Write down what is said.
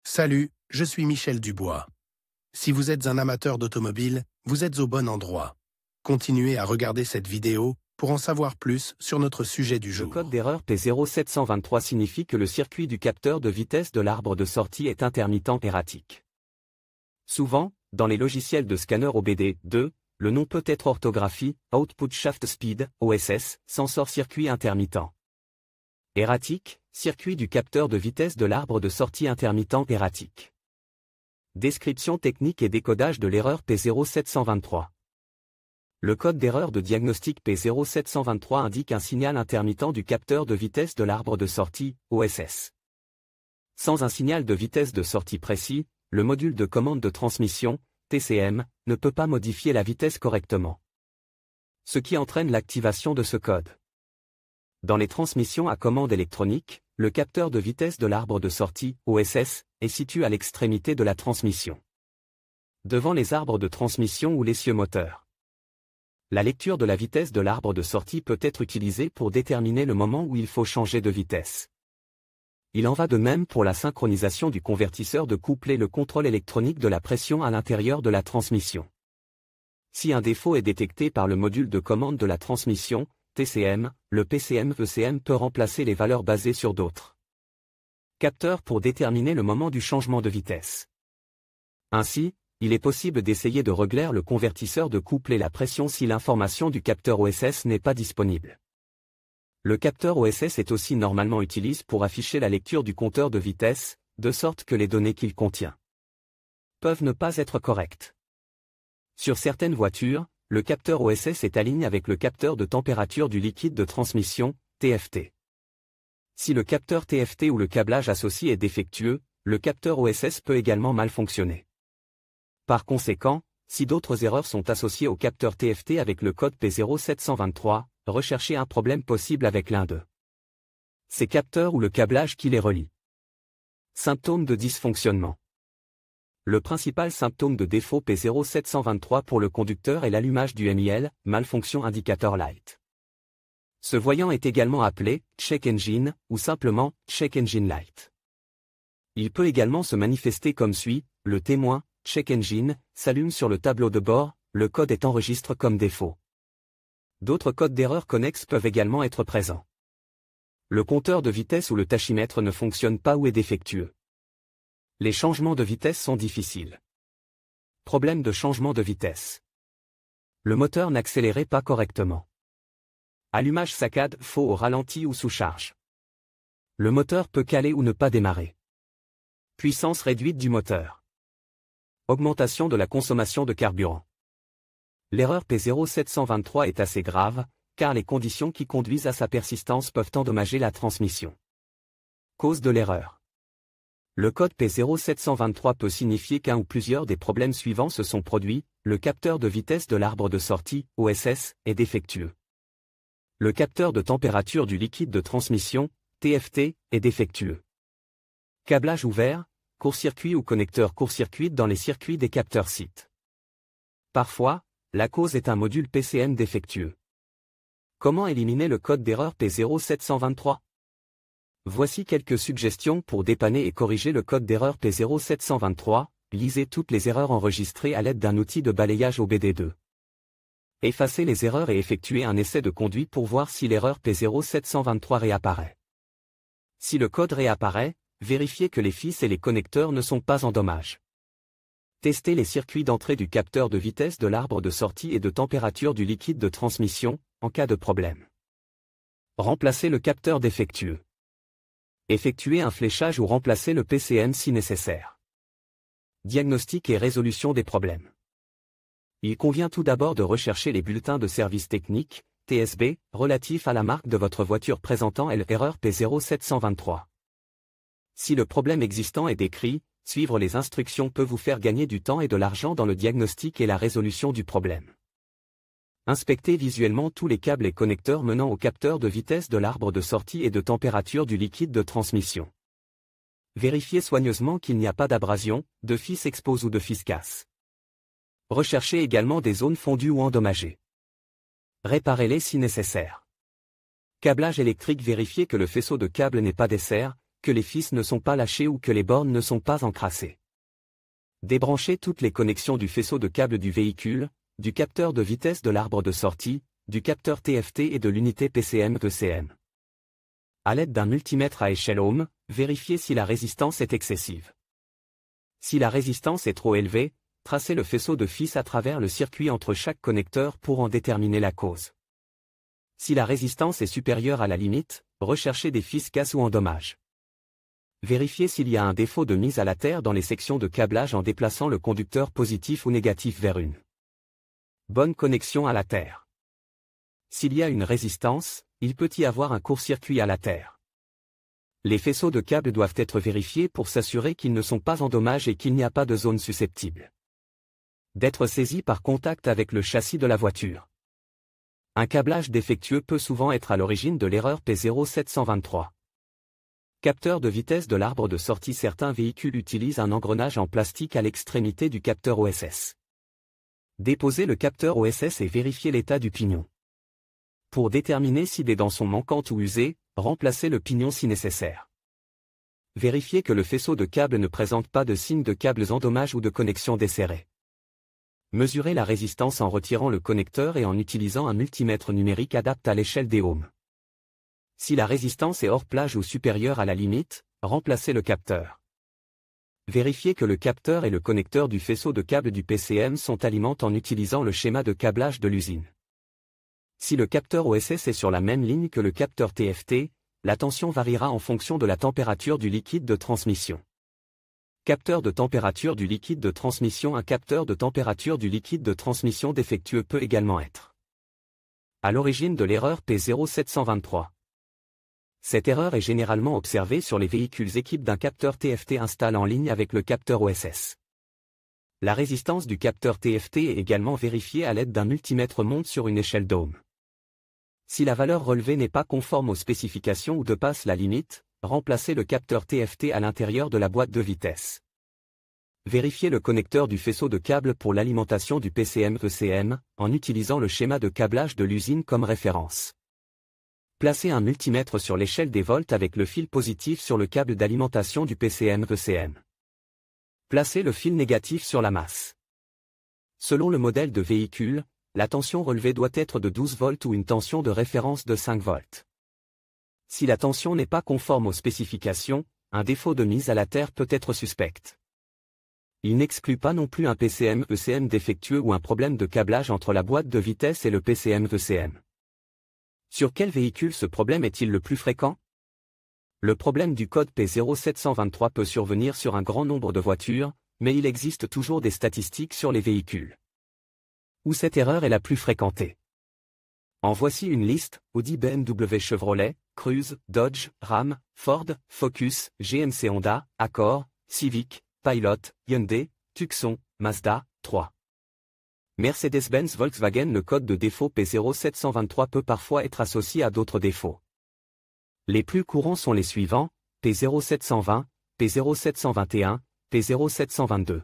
Salut, je suis Michel Dubois. Si vous êtes un amateur d'automobile, vous êtes au bon endroit. Continuez à regarder cette vidéo pour en savoir plus sur notre sujet du jour. Le code d'erreur P0723 signifie que le circuit du capteur de vitesse de l'arbre de sortie est intermittent erratique. Souvent, dans les logiciels de scanner OBD2, le nom peut être orthographie, Output Shaft Speed, OSS, sensor circuit intermittent. Erratique, circuit du capteur de vitesse de l'arbre de sortie intermittent erratique. Description technique et décodage de l'erreur P0723. Le code d'erreur de diagnostic P0723 indique un signal intermittent du capteur de vitesse de l'arbre de sortie, OSS. Sans un signal de vitesse de sortie précis, le module de commande de transmission, TCM, ne peut pas modifier la vitesse correctement. Ce qui entraîne l'activation de ce code. Dans les transmissions à commande électronique, le capteur de vitesse de l'arbre de sortie, OSS, est situé à l'extrémité de la transmission. Devant les arbres de transmission ou l'essieu moteur. La lecture de la vitesse de l'arbre de sortie peut être utilisée pour déterminer le moment où il faut changer de vitesse. Il en va de même pour la synchronisation du convertisseur de couple et le contrôle électronique de la pression à l'intérieur de la transmission. Si un défaut est détecté par le module de commande de la transmission, TCM, le PCM-ECM peut remplacer les valeurs basées sur d'autres capteurs pour déterminer le moment du changement de vitesse. Ainsi, il est possible d'essayer de régler le convertisseur de couple et la pression si l'information du capteur OSS n'est pas disponible. Le capteur OSS est aussi normalement utilisé pour afficher la lecture du compteur de vitesse, de sorte que les données qu'il contient peuvent ne pas être correctes. Sur certaines voitures, le capteur OSS est aligné avec le capteur de température du liquide de transmission, TFT. Si le capteur TFT ou le câblage associé est défectueux, le capteur OSS peut également mal fonctionner. Par conséquent, si d'autres erreurs sont associées au capteur TFT avec le code P0723, recherchez un problème possible avec l'un d'eux. Ces capteurs ou le câblage qui les relie. Symptômes de dysfonctionnement. Le principal symptôme de défaut P0723 pour le conducteur est l'allumage du MIL, Malfunction Indicator Light. Ce voyant est également appelé Check Engine ou simplement Check Engine Light. Il peut également se manifester comme suit, le témoin, Check Engine, s'allume sur le tableau de bord, le code est enregistré comme défaut. D'autres codes d'erreur connexes peuvent également être présents. Le compteur de vitesse ou le tachymètre ne fonctionne pas ou est défectueux. Les changements de vitesse sont difficiles. Problème de changement de vitesse. Le moteur n'accélérait pas correctement. Allumage saccade, faux au ralenti ou sous charge. Le moteur peut caler ou ne pas démarrer. Puissance réduite du moteur. Augmentation de la consommation de carburant. L'erreur P0723 est assez grave, car les conditions qui conduisent à sa persistance peuvent endommager la transmission. Cause de l'erreur. Le code P0723 peut signifier qu'un ou plusieurs des problèmes suivants se sont produits, le capteur de vitesse de l'arbre de sortie, OSS, est défectueux. Le capteur de température du liquide de transmission, TFT, est défectueux. Câblage ouvert, court-circuit ou connecteur court-circuit dans les circuits des capteurs sites. Parfois, la cause est un module PCM défectueux. Comment éliminer le code d'erreur P0723 ? Voici quelques suggestions pour dépanner et corriger le code d'erreur P0723, lisez toutes les erreurs enregistrées à l'aide d'un outil de balayage OBD2. Effacez les erreurs et effectuez un essai de conduite pour voir si l'erreur P0723 réapparaît. Si le code réapparaît, vérifiez que les fils et les connecteurs ne sont pas en dommage. Testez les circuits d'entrée du capteur de vitesse de l'arbre de sortie et de température du liquide de transmission, en cas de problème. Remplacez le capteur défectueux. Effectuez un fléchage ou remplacez le PCM si nécessaire. Diagnostic et résolution des problèmes. Il convient tout d'abord de rechercher les bulletins de service technique, TSB, relatifs à la marque de votre voiture présentant l'erreur P0723. Si le problème existant est décrit, suivre les instructions peut vous faire gagner du temps et de l'argent dans le diagnostic et la résolution du problème. Inspectez visuellement tous les câbles et connecteurs menant au capteur de vitesse de l'arbre de sortie et de température du liquide de transmission. Vérifiez soigneusement qu'il n'y a pas d'abrasion, de fils expose ou de fils casse. Recherchez également des zones fondues ou endommagées. Réparez-les si nécessaire. Câblage électrique. Vérifiez que le faisceau de câble n'est pas des serres, que les fils ne sont pas lâchés ou que les bornes ne sont pas encrassées. Débranchez toutes les connexions du faisceau de câble du véhicule, du capteur de vitesse de l'arbre de sortie, du capteur TFT et de l'unité PCM-ECM. À l'aide d'un multimètre à échelle ohm, vérifiez si la résistance est excessive. Si la résistance est trop élevée, tracez le faisceau de fils à travers le circuit entre chaque connecteur pour en déterminer la cause. Si la résistance est supérieure à la limite, recherchez des fils casse ou endommages. Vérifiez s'il y a un défaut de mise à la terre dans les sections de câblage en déplaçant le conducteur positif ou négatif vers une bonne connexion à la terre. S'il y a une résistance, il peut y avoir un court-circuit à la terre. Les faisceaux de câbles doivent être vérifiés pour s'assurer qu'ils ne sont pas endommagés et qu'il n'y a pas de zone susceptible d'être saisis par contact avec le châssis de la voiture. Un câblage défectueux peut souvent être à l'origine de l'erreur P0723. Capteur de vitesse de l'arbre de sortie. Certains véhicules utilisent un engrenage en plastique à l'extrémité du capteur OSS. Déposez le capteur OSS et vérifiez l'état du pignon. Pour déterminer si des dents sont manquantes ou usées, remplacez le pignon si nécessaire. Vérifiez que le faisceau de câble ne présente pas de signes de câbles endommagés ou de connexion desserrée. Mesurez la résistance en retirant le connecteur et en utilisant un multimètre numérique adapté à l'échelle des ohms. Si la résistance est hors plage ou supérieure à la limite, remplacez le capteur. Vérifiez que le capteur et le connecteur du faisceau de câble du PCM sont alimentés en utilisant le schéma de câblage de l'usine. Si le capteur OSS est sur la même ligne que le capteur TFT, la tension variera en fonction de la température du liquide de transmission. Capteur de température du liquide de transmission. Un capteur de température du liquide de transmission défectueux peut également être à l'origine de l'erreur P0723. Cette erreur est généralement observée sur les véhicules équipés d'un capteur TFT installé en ligne avec le capteur OSS. La résistance du capteur TFT est également vérifiée à l'aide d'un multimètre monte sur une échelle d'ohm. Si la valeur relevée n'est pas conforme aux spécifications ou dépasse la limite, remplacez le capteur TFT à l'intérieur de la boîte de vitesse. Vérifiez le connecteur du faisceau de câble pour l'alimentation du PCM-ECM, en utilisant le schéma de câblage de l'usine comme référence. Placez un multimètre sur l'échelle des volts avec le fil positif sur le câble d'alimentation du PCM-ECM. Placez le fil négatif sur la masse. Selon le modèle de véhicule, la tension relevée doit être de 12 volts ou une tension de référence de 5 volts. Si la tension n'est pas conforme aux spécifications, un défaut de mise à la terre peut être suspect. Il n'exclut pas non plus un PCM-ECM défectueux ou un problème de câblage entre la boîte de vitesse et le PCM-ECM. Sur quel véhicule ce problème est-il le plus fréquent? Le problème du code P0723 peut survenir sur un grand nombre de voitures, mais il existe toujours des statistiques sur les véhicules où cette erreur est la plus fréquentée. En voici une liste: Audi, BMW, Chevrolet, Cruze, Dodge, Ram, Ford, Focus, GMC, Honda, Accord, Civic, Pilot, Hyundai, Tucson, Mazda, 3. Mercedes-Benz, Volkswagen. Le code de défaut P0723 peut parfois être associé à d'autres défauts. Les plus courants sont les suivants: P0720, P0721, P0722.